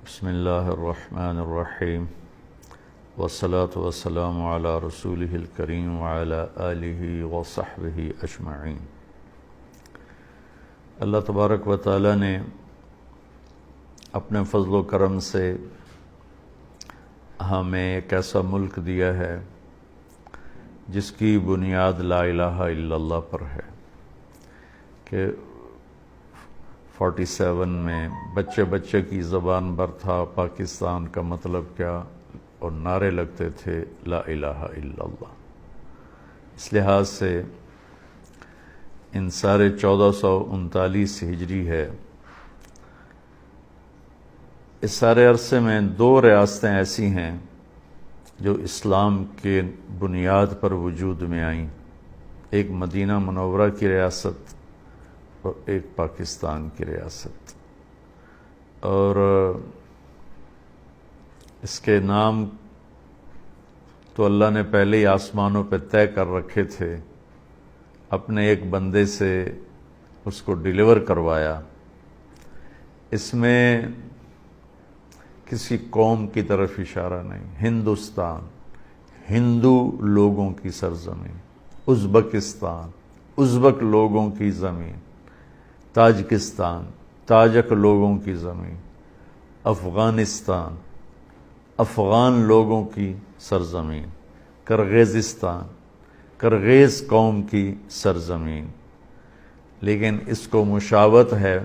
بسم اللہ الرحمن الرحیم والصلاة والسلام علی رسولہ الکریم وعلی آلہ وصحبہ اجمعین۔ اللہ تبارک و تعالی نے اپنے فضل و کرم سے ہمیں ایک ایسا ملک دیا ہے جس کی بنیاد لا الہ الا اللہ پر ہے کہ 47 میں بچے بچے کی زبان پر تھا پاکستان کا مطلب کیا، اور نعرے لگتے تھے لا الہ الا اللہ۔ اس لحاظ سے ان سارے 1439 ہجری ہے، اس سارے عرصے میں 2 ریاستیں ایسی ہیں جو اسلام کے بنیاد پر وجود میں آئیں، ایک مدینہ منورہ کی ریاست اور ایک پاکستان کی ریاست، اور اس کے نام تو اللہ نے پہلے ہی آسمانوں پہ طے کر رکھے تھے، اپنے ایک بندے سے اس کو ڈیلیور کروایا۔ اس میں کسی قوم کی طرف اشارہ نہیں، ہندوستان، ہندو لوگوں کی سرزمین، ازبکستان، ازبک لوگوں کی زمین، تاجکستان، تاجک لوگوں کی زمین، افغانستان، افغان لوگوں کی سرزمین، کرغیزستان، کرغیز قوم کی سرزمین، لیکن اس کو مشابہت ہے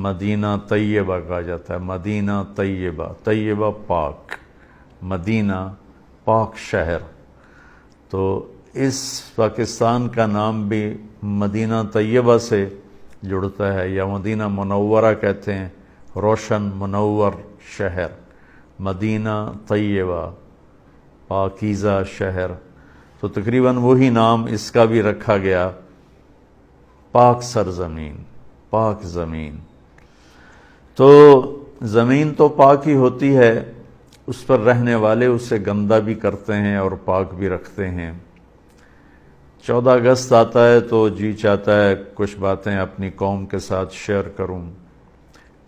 مدینہ طیبہ کہا جاتا ہے، مدینہ طیبہ، طیبہ پاک، مدینہ پاک شہر۔ تو اس پاکستان کا نام بھی مدینہ طیبہ سے جڑتا ہے، یا مدینہ منورہ کہتے ہیں، روشن منور شہر، مدینہ طیبہ پاکیزہ شہر۔ تو تقریباً وہی نام اس کا بھی رکھا گیا، پاک سرزمین، پاک زمین۔ تو زمین تو پاک ہی ہوتی ہے، اس پر رہنے والے اسے گندہ بھی کرتے ہیں اور پاک بھی رکھتے ہیں۔ 14 اگست آتا ہے تو جی چاہتا ہے کچھ باتیں اپنی قوم کے ساتھ شیئر کروں۔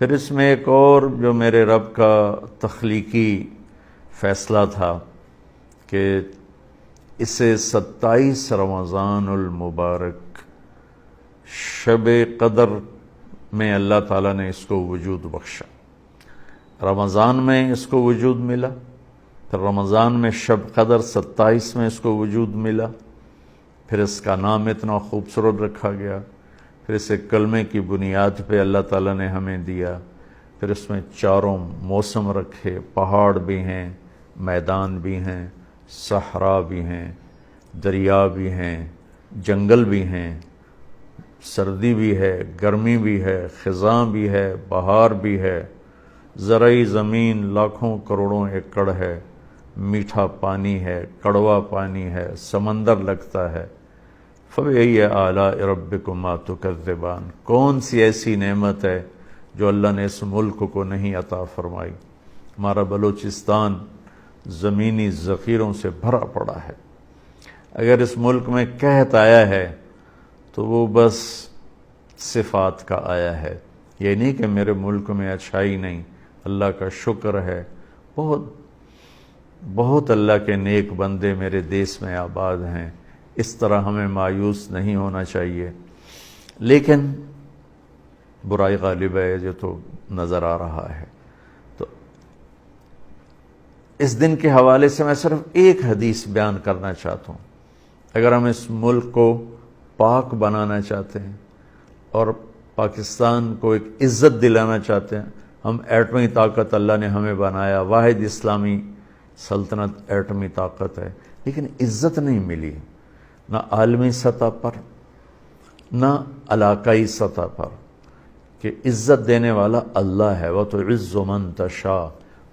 پھر اس میں ایک اور جو میرے رب کا تخلیقی فیصلہ تھا کہ اسے 27 رمضان المبارک شب قدر میں اللہ تعالیٰ نے اس کو وجود بخشا۔ رمضان میں اس کو وجود ملا، پھر رمضان میں شب قدر 27 میں اس کو وجود ملا، پھر اس کا نام اتنا خوبصورت رکھا گیا، پھر اسے کلمے کی بنیاد پہ اللہ تعالیٰ نے ہمیں دیا، پھر اس میں 4 موسم رکھے، پہاڑ بھی ہیں، میدان بھی ہیں، صحرا بھی ہیں، دریا بھی ہیں، جنگل بھی ہیں، سردی بھی ہے، گرمی بھی ہے، خزاں بھی ہے، بہار بھی ہے، زرعی زمین لاکھوں کروڑوں ایکڑ ہے، میٹھا پانی ہے، کڑوا پانی ہے، سمندر لگتا ہے۔ فَبِأَيِّ آلَاءِ رَبِّكُمَا تُكَذِّبَانِ، کون سی ایسی نعمت ہے جو اللہ نے اس ملک کو نہیں عطا فرمائی۔ ہمارا بلوچستان زمینی ذخیروں سے بھرا پڑا ہے، اگر اس ملک میں قحط آیا ہے تو وہ بس صفات کا آیا ہے، یہ نہیں کہ میرے ملک میں اچھائی نہیں، اللہ کا شکر ہے، بہت اللہ کے نیک بندے میرے دیس میں آباد ہیں، اس طرح ہمیں مایوس نہیں ہونا چاہیے، لیکن برائی غالب ہے جو تو نظر آ رہا ہے۔ تو اس دن کے حوالے سے میں صرف ایک حدیث بیان کرنا چاہتا ہوں۔ اگر ہم اس ملک کو پاک بنانا چاہتے ہیں اور پاکستان کو ایک عزت دلانا چاہتے ہیں، ہم ایٹمی طاقت اللہ نے ہمیں بنایا، واحد اسلامی سلطنت ایٹمی طاقت ہے، لیکن عزت نہیں ملی، نہ عالمی سطح پر نہ علاقائی سطح پر، کہ عزت دینے والا اللہ ہے، وَتُعِزُّ مَن تَشَاءُ،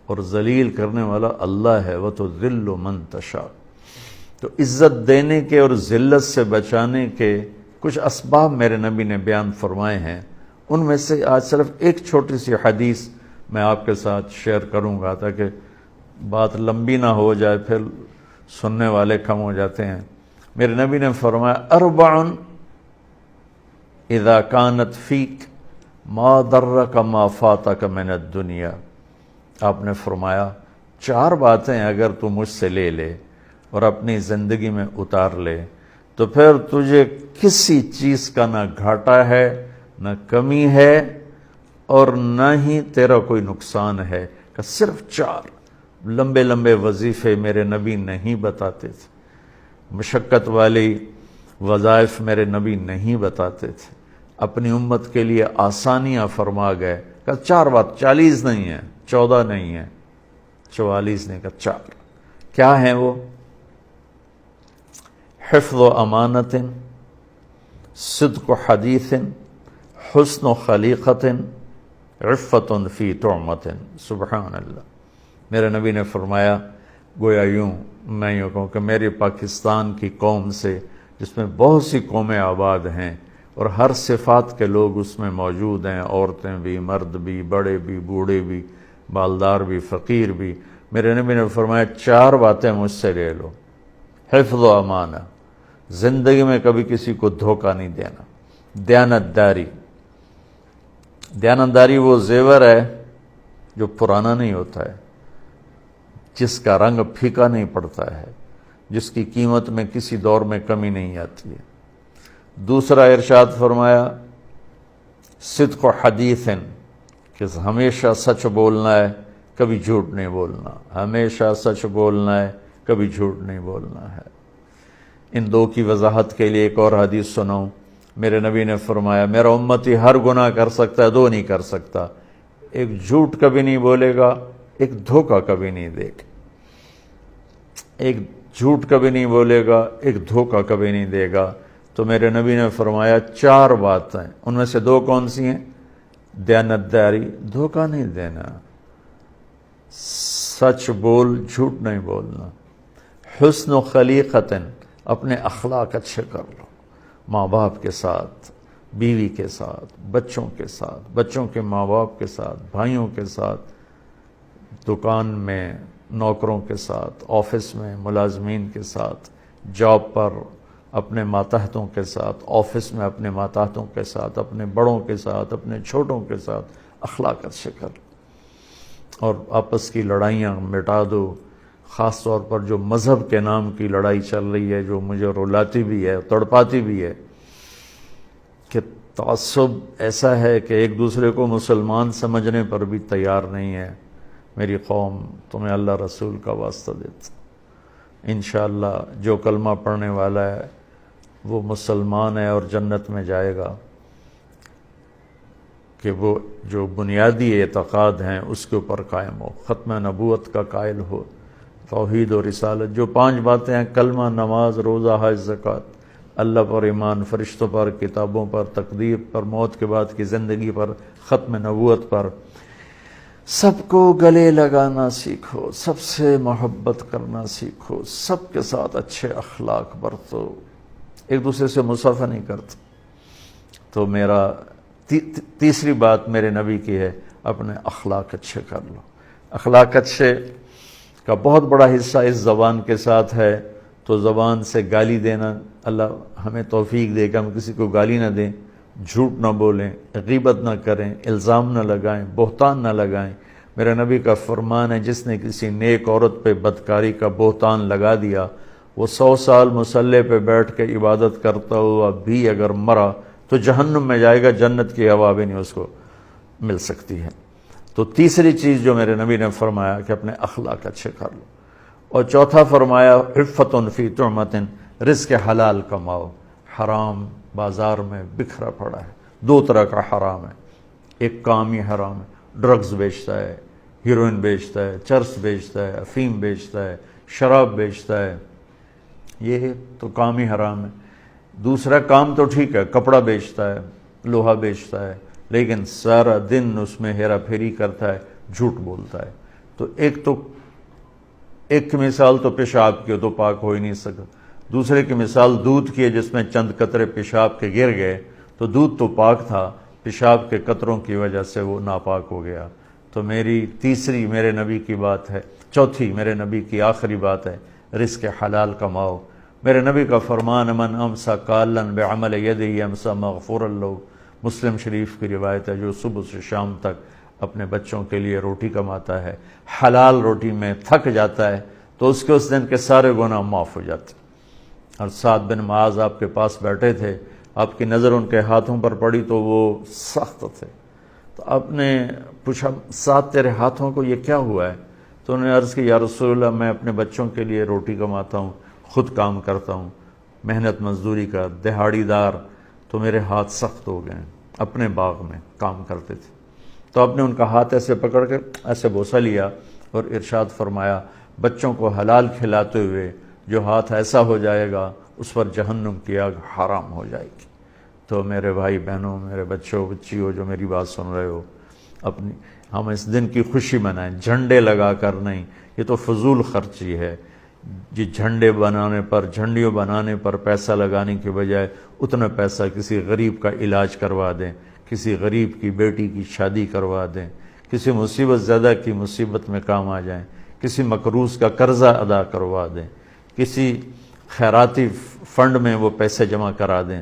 اور ذلیل کرنے والا اللہ ہے، وَتُذِلُّ مَن تَشَاءُ۔ تو عزت دینے کے اور ذلت سے بچانے کے کچھ اسباب میرے نبی نے بیان فرمائے ہیں، ان میں سے آج صرف ایک چھوٹی سی حدیث میں آپ کے ساتھ شیئر کروں گا تاکہ بات لمبی نہ ہو جائے، پھر سننے والے کم ہو جاتے ہیں۔ میرے نبی نے فرمایا اربع اذا كانت فیک ما ضرک ما فاتک من الدنیا، آپ نے فرمایا 4 باتیں اگر تو مجھ سے لے لے اور اپنی زندگی میں اتار لے تو پھر تجھے کسی چیز کا نہ گھاٹا ہے، نہ کمی ہے، اور نہ ہی تیرا کوئی نقصان ہے۔ کہ صرف 4 لمبے لمبے وظیفے میرے نبی نہیں بتاتے تھے، مشقت والی وظائف میرے نبی نہیں بتاتے تھے، اپنی امت کے لیے آسانیاں فرما گئے۔ کہ 4 بات، 40 نہیں ہے، 14 نہیں ہے، 44 نہیں، کہ 4 کیا ہیں وہ؟ حفظ و امانت، صدق و حدیث، حسن و خلیقت، عفت فی طعمت۔ سبحان اللہ۔ میرے نبی نے فرمایا، گویا یوں میں یوں کہوں کہ میری پاکستان کی قوم سے، جس میں بہت سی قومیں آباد ہیں اور ہر صفات کے لوگ اس میں موجود ہیں، عورتیں بھی، مرد بھی، بڑے بھی، بوڑھے بھی، بالدار بھی، فقیر بھی، میرے نبی نے فرمایا 4 باتیں مجھ سے لے لو۔ حفظ و امانہ، زندگی میں کبھی کسی کو دھوکہ نہیں دینا۔ دیانت داری، دیانت داری وہ زیور ہے جو پرانا نہیں ہوتا ہے، جس کا رنگ پھیکا نہیں پڑتا ہے، جس کی قیمت میں کسی دور میں کمی نہیں آتی ہے۔ دوسرا ارشاد فرمایا صدق و حدیث، کہ ہمیشہ سچ بولنا ہے، کبھی جھوٹ نہیں بولنا، ہمیشہ سچ بولنا ہے، کبھی جھوٹ نہیں بولنا ہے۔ ان 2 کی وضاحت کے لیے ایک اور حدیث سناؤں۔ میرے نبی نے فرمایا میرا امتی ہر گناہ کر سکتا ہے، 2 نہیں کر سکتا، ایک جھوٹ کبھی نہیں بولے گا، ایک دھوکہ کبھی نہیں دے گا۔ ایک جھوٹ کبھی نہیں بولے گا، ایک دھوکہ کبھی نہیں دے گا۔ تو میرے نبی نے فرمایا 4 باتیں، ان میں سے 2 کون سی ہیں؟ دیانت داری، دھوکہ نہیں دینا، سچ بول، جھوٹ نہیں بولنا، حسن و خلیقت، اپنے اخلاق اچھے کر لو، ماں باپ کے ساتھ، بیوی کے ساتھ، بچوں کے ساتھ، بچوں کے ماں باپ کے ساتھ، بھائیوں کے ساتھ، دکان میں نوکروں کے ساتھ، آفس میں ملازمین کے ساتھ، جاب پر اپنے ماتحتوں کے ساتھ، آفس میں اپنے ماتحتوں کے ساتھ، اپنے بڑوں کے ساتھ، اپنے چھوٹوں کے ساتھ اخلاق اچھے کر لو، اور آپس کی لڑائیاں مٹا دو۔ خاص طور پر جو مذہب کے نام کی لڑائی چل رہی ہے، جو مجھے رلاتی بھی ہے، تڑپاتی بھی ہے، کہ تعصب ایسا ہے کہ ایک دوسرے کو مسلمان سمجھنے پر بھی تیار نہیں ہے۔ میری قوم تمہیں اللہ رسول کا واسطہ دیتا، انشاءاللہ جو کلمہ پڑھنے والا ہے وہ مسلمان ہے اور جنت میں جائے گا، کہ وہ جو بنیادی اعتقاد ہیں اس کے اوپر قائم ہو، ختم نبوت کا قائل ہو، توحید و رسالت، جو 5 باتیں ہیں، کلمہ، نماز، روزہ، حج، زکوٰۃ، اللہ پر ایمان، فرشتوں پر، کتابوں پر، تقدیر پر، موت کے بعد کی زندگی پر، ختم نبوت پر، سب کو گلے لگانا سیکھو، سب سے محبت کرنا سیکھو، سب کے ساتھ اچھے اخلاق برتو، ایک دوسرے سے مصافحہ نہیں کرتے۔ تو میرا تیسری بات میرے نبی کی ہے، اپنے اخلاق اچھے کر لو۔ اخلاق اچھے کا بہت بڑا حصہ اس زبان کے ساتھ ہے، تو زبان سے گالی دینا، اللہ ہمیں توفیق دے کہ ہم کسی کو گالی نہ دیں، جھوٹ نہ بولیں، غیبت نہ کریں، الزام نہ لگائیں، بہتان نہ لگائیں۔ میرے نبی کا فرمان ہے جس نے کسی نیک عورت پہ بدکاری کا بہتان لگا دیا، وہ 100 سال مصلی پہ بیٹھ کے عبادت کرتا ہوا بھی اگر مرا تو جہنم میں جائے گا، جنت کی ہوا بھی نہیں اس کو مل سکتی ہے۔ تو تیسری چیز جو میرے نبی نے فرمایا کہ اپنے اخلاق اچھے کر لو، اور چوتھا فرمایا عفت فی طعمت، رزق حلال کماؤ۔ حرام بازار میں بکھرا پڑا ہے، 2 طرح کا حرام ہے، ایک کام ہی حرام ہے، ڈرگز بیچتا ہے، ہیروئن بیچتا ہے، چرس بیچتا ہے، افیم بیچتا ہے، شراب بیچتا ہے، یہ تو کام ہی حرام ہے۔ دوسرا کام تو ٹھیک ہے، کپڑا بیچتا ہے، لوہا بیچتا ہے، لیکن سارا دن اس میں ہیرا پھیری کرتا ہے، جھوٹ بولتا ہے۔ تو ایک کی مثال تو پیشاب کی ہو تو پاک ہو ہی نہیں سکتا، دوسرے کی مثال دودھ کی ہے جس میں چند قطرے پیشاب کے گر گئے، تو دودھ تو پاک تھا، پیشاب کے قطروں کی وجہ سے وہ ناپاک ہو گیا۔ تو میری تیسری میرے نبی کی بات ہے، چوتھی میرے نبی کی آخری بات ہے، رزق حلال کماؤ۔ میرے نبی کا فرمان من امسا کالن بعمل یدہ امسا مغفورا لہ، مسلم شریف کی روایت ہے، جو صبح سے شام تک اپنے بچوں کے لیے روٹی کماتا ہے، حلال روٹی میں تھک جاتا ہے تو اس کے اس دن کے سارے گناہ معاف ہو جاتے ہیں۔ اور سعد بن معاذ آپ کے پاس بیٹھے تھے، آپ کی نظر ان کے ہاتھوں پر پڑی تو وہ سخت تھے، تو آپ نے پوچھا سعد تیرے ہاتھوں کو یہ کیا ہوا ہے؟ تو انہوں نے عرض کی یا رسول اللہ میں اپنے بچوں کے لیے روٹی کماتا ہوں، خود کام کرتا ہوں، محنت مزدوری کا دہاڑی دار، تو میرے ہاتھ سخت ہو گئے ہیں۔ اپنے باغ میں کام کرتے تھے تو آپ نے ان کا ہاتھ ایسے پکڑ کے ایسے بوسہ لیا اور ارشاد فرمایا بچوں کو حلال کھلاتے ہوئے جو ہاتھ ایسا ہو جائے گا اس پر جہنم کی آگ حرام ہو جائے گی۔ تو میرے بھائی بہنوں، میرے بچوں بچیوں جو میری بات سن رہے ہو، ہم اس دن کی خوشی منائیں، جھنڈے لگا کر نہیں، یہ تو فضول خرچی ہے۔ جی جھنڈے بنانے پر، جھنڈیوں بنانے پر پیسہ لگانے کے بجائے اتنا پیسہ کسی غریب کا علاج کروا دیں، کسی غریب کی بیٹی کی شادی کروا دیں، کسی مصیبت زدہ کی مصیبت میں کام آ جائیں، کسی مقروض کا قرضہ ادا کروا دیں، کسی خیراتی فنڈ میں وہ پیسے جمع کرا دیں۔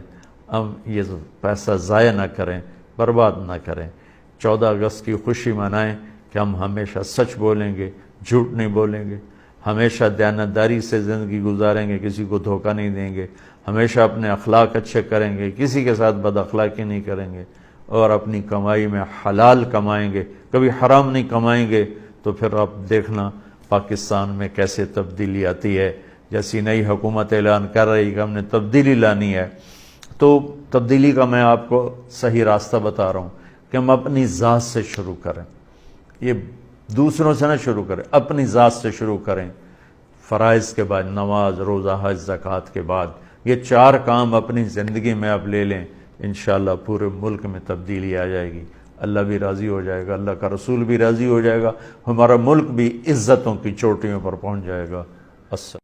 ہم یہ پیسہ ضائع نہ کریں، برباد نہ کریں۔ 14 اگست کی خوشی منائیں کہ ہم ہمیشہ سچ بولیں گے، جھوٹ نہیں بولیں گے، ہمیشہ دیانتداری سے زندگی گزاریں گے، کسی کو دھوکہ نہیں دیں گے، ہمیشہ اپنے اخلاق اچھے کریں گے، کسی کے ساتھ بد اخلاقی نہیں کریں گے، اور اپنی کمائی میں حلال کمائیں گے، کبھی حرام نہیں کمائیں گے تو پھر آپ دیکھنا پاکستان میں کیسے تبدیلی آتی ہے۔ جیسی نئی حکومت اعلان کر رہی کہ ہم نے تبدیلی لانی ہے، تو تبدیلی کا میں آپ کو صحیح راستہ بتا رہا ہوں کہ ہم اپنی ذات سے شروع کریں، یہ دوسروں سے نہ شروع کریں، اپنی ذات سے شروع کریں۔ فرائض کے بعد نماز، روزہ، حج، زکوٰۃ کے بعد یہ 4 کام اپنی زندگی میں آپ لے لیں، انشاءاللہ پورے ملک میں تبدیلی آ جائے گی، اللہ بھی راضی ہو جائے گا، اللہ کا رسول بھی راضی ہو جائے گا، ہمارا ملک بھی عزتوں کی چوٹیوں پر پہنچ جائے گا۔ السلام